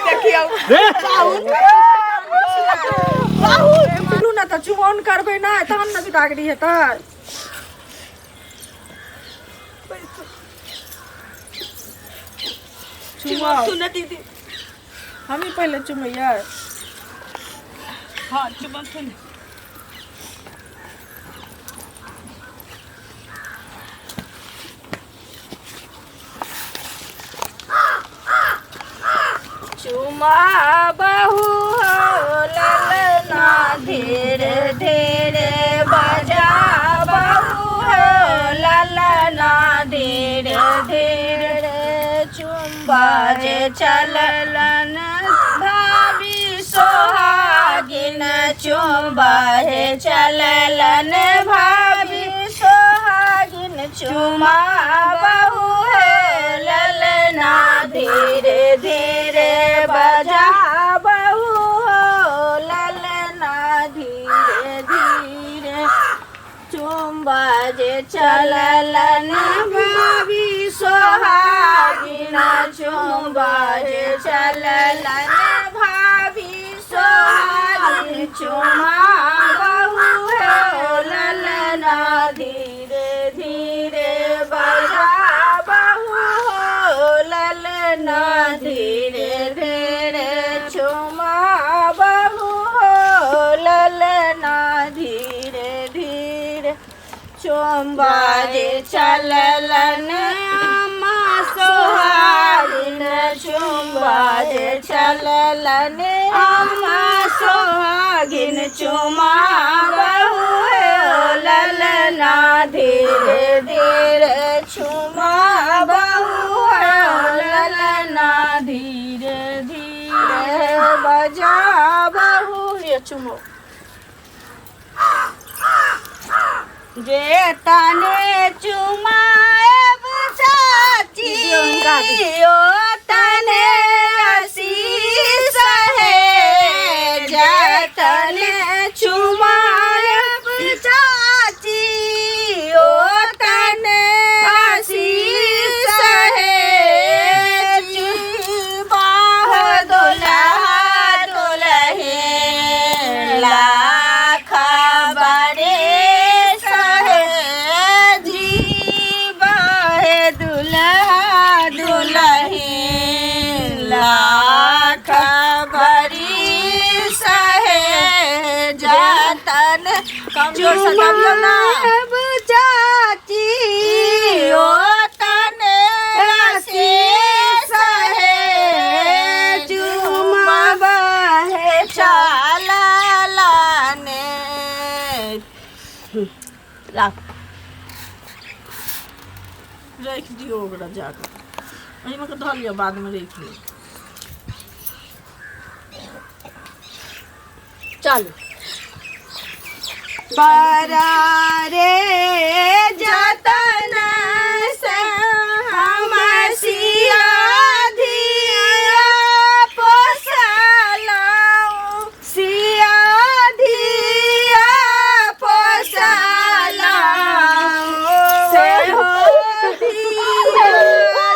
देखियो बाहु ना त चुमन करबै ना तहन न बिदागरी हेतै चुमा सुन दीदी हम ही पहले चुमैया हां चुमन सुन चुमा बहू ललना धीरे धीरे बजा बहू ललना धीरे धीरे चुम्बा जे चललन भाभी सोहागिन चुम्बा हे चललन भाभी सोहागिन चुमा बहू ललना धीरे धीरे बजा बहू ललना धीरे धीरे चुम्बा जे चललन भाभी सोहागिन चुम्बा जे चललन भाभी सोहागिन चुमा बहू ललना धीरे धीरे बजा बहू ललना धीरे धीरे चुमा बहू ललना धीरे धीरे चुम्बा जे चललन अम्मा सोहागिन चुम्बा जे चललन अम्मा सोहागिन चुमा बहू ललना धीरे धीरे चुमा बहू ललना धीरे धीरे बजा बहू ये चुमो जे तने चुमाएब चाची ओ तने आशीष है जतने चुमाएब चाची ओ तने आशीष है बाह दुल्हा दुल्हन लाख बड़े सहे जीवा है दुल्हा दुल्हन लाख बड़ी सहे जतन कमजोर सताबियो ना चाची ओ तने आशीष है चुमा है चललने रख दियो ओकरा जाकर अही में धो लियो बाद में रख लियो चल बरा रे जतन से हम सिया धिया पोसलाऊ सिया धिया पोसलाऊ से हो धिया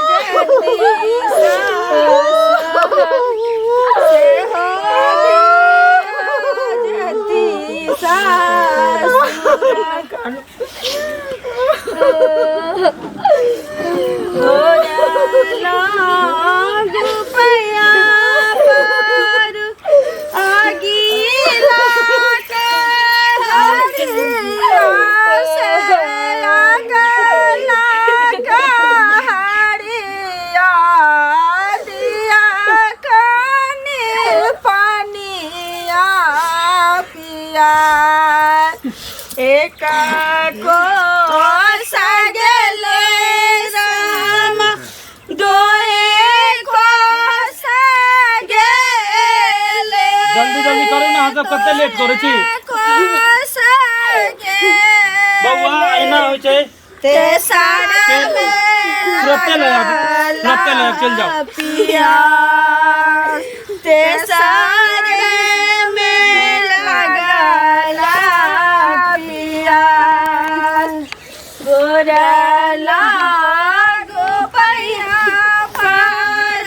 जती से हो एक को सगले राम दोए को सगले जल्दी जल्दी करो ना हम कते लेट करे छी बौआ आईना होय छै ते सारा तुरंत ले चल जाओ पिया ते सारे में लगला पिया गोरला गो पैया पार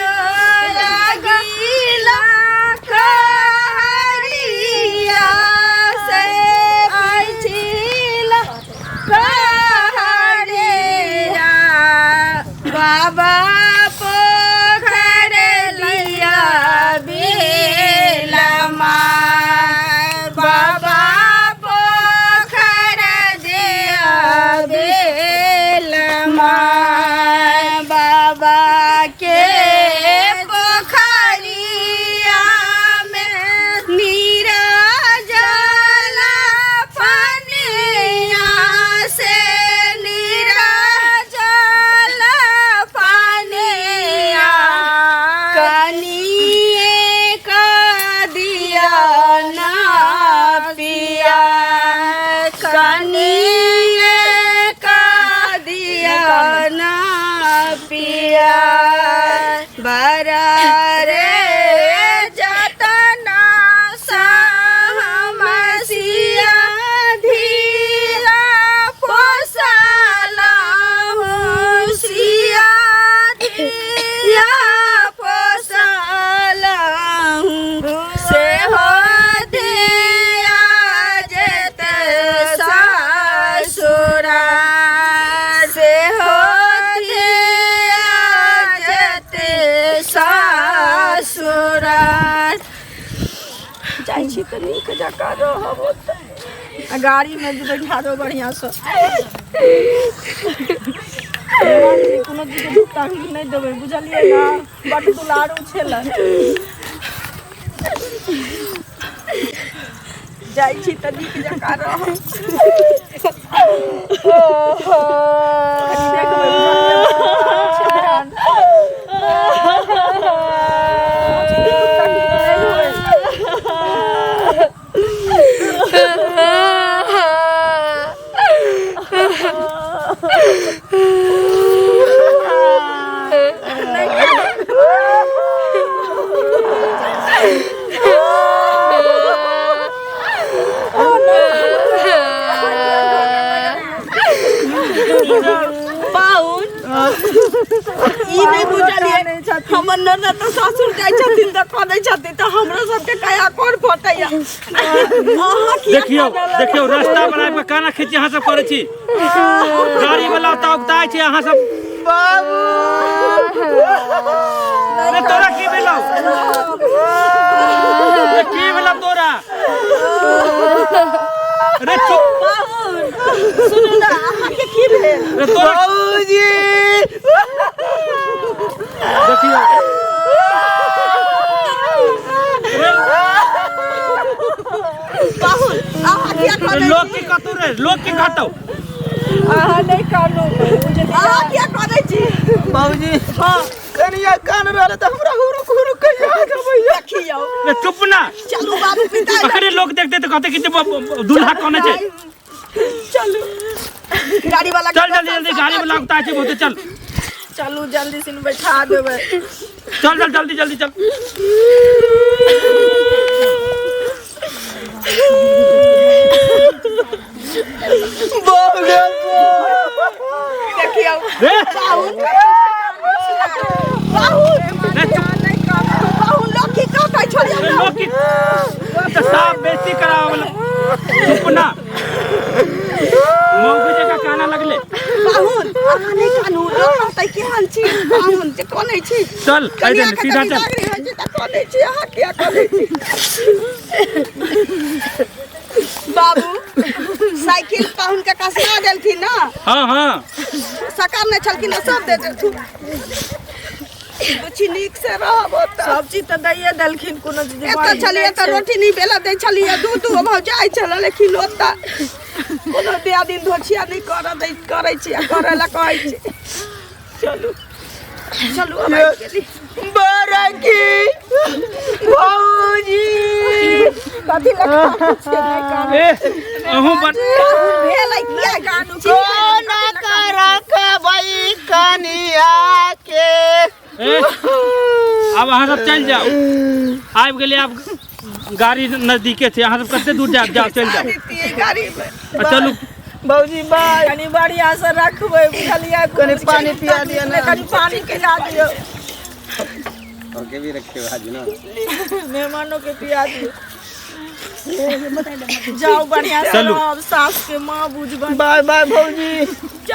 के पोखरिया में नीरजल पानिया से नीरजल पानिया कनिए का दिया ना पिया कनिए का दिया ना पिया बरा रे जतना सामसिया धीरा पोसला हुसिया धीरा पोसला से हो दिया जत सासुरा से हो दिया जत सासुरा जाइ छी त नीक जकाँ रहब ओतऽ गाड़ी में जे बैठा दो बढ़िया से कोनो चीज के तकलीफ नहीं देबै बुझलियै ना बड दुलारू छेलै जाइ छी त नीक जकाँ रहब ई नहीं बुझलिए हमर ननद तो सासुर जाय छथिन त करै छथिन त हमरो सबके कया कोन फटैया देखियो देखियो रास्ता बनाए पे काना खींच यहाँ सब करे छी गाड़ी वाला त उगताय छी यहाँ सब बाबू रे तोरा की भेलौ रे की भेलौ तोरा रे चुप सुनू ना अहाँके की भेल रे तोरा बाबूजी देखियो रे बाहुन अहाँ क्या करे लोग की कतौ रे लोग की कतौ अहाँ नहीं कानू अहाँ क्या करे छी बाबूजी हां कनिया कान रहले त हमरा हुरु हुरु कहिया जबैया देखियो रे चुप ना चलू बाबू पिता अखरे लोग देखते तो कहते कि दूल्हा कौन है चलू गाड़ी वाला चल जल्दी जल्दी गाड़ी वाला उतार के बहुत चल चलू जल्दी से बैठा देबै चल चल जल्दी जल्दी चल देखियो रे बाहुन रे चुप बाहुन लोग की का कहै छोड़ी रे लोग की तो साफ बेइज्जती करावल चुप ना मौगी जगह काना लगले बाहुन अहाँ नहीं कानू लोग कहतै केहन छी बाहुन जे कोनै छी चल ऐसे सीधा चल कोनै छी अहाँ क्या कोनै छी बाबू साइकिल बाहुन के कसना देलखिन ना हां हां सकार नहीं छलखिन सब दे देलखिन कुछ नीक से रहब सब चीज तो दैए देलखिन कोनो चीज एतऽ छलिए त रोटी नहीं बेला दै छलिए दूध भौ जाय छल लेकिन ओतऽ कोनो दिया दिन धोछिया नहीं करै छी करै ला कहै छी चलू चलू अब गेली बरकी बाबूजी कथी लगा छै नहीं कान ए अहू बट भेल किया कानू कोना करक भई कनिया के ए अब अहाँ सब चल जाओ आबि गेले अब गाड़ी नजदीके छै अहाँ सब कते दूर जाओ जाओ चल जाओ गाड़ी में चलू बाबूजी बाय कनी बढ़िया से रखबै बुझलिए कनी पानी पिया दिया ना कनी पानी पिला दियो ओके भी रखे भाजी ना मेहमानों के पिया दियो जाओ बढ़िया से चलू। रहो, अब सास के माँ बुझ बन बाय बाय बाबूजी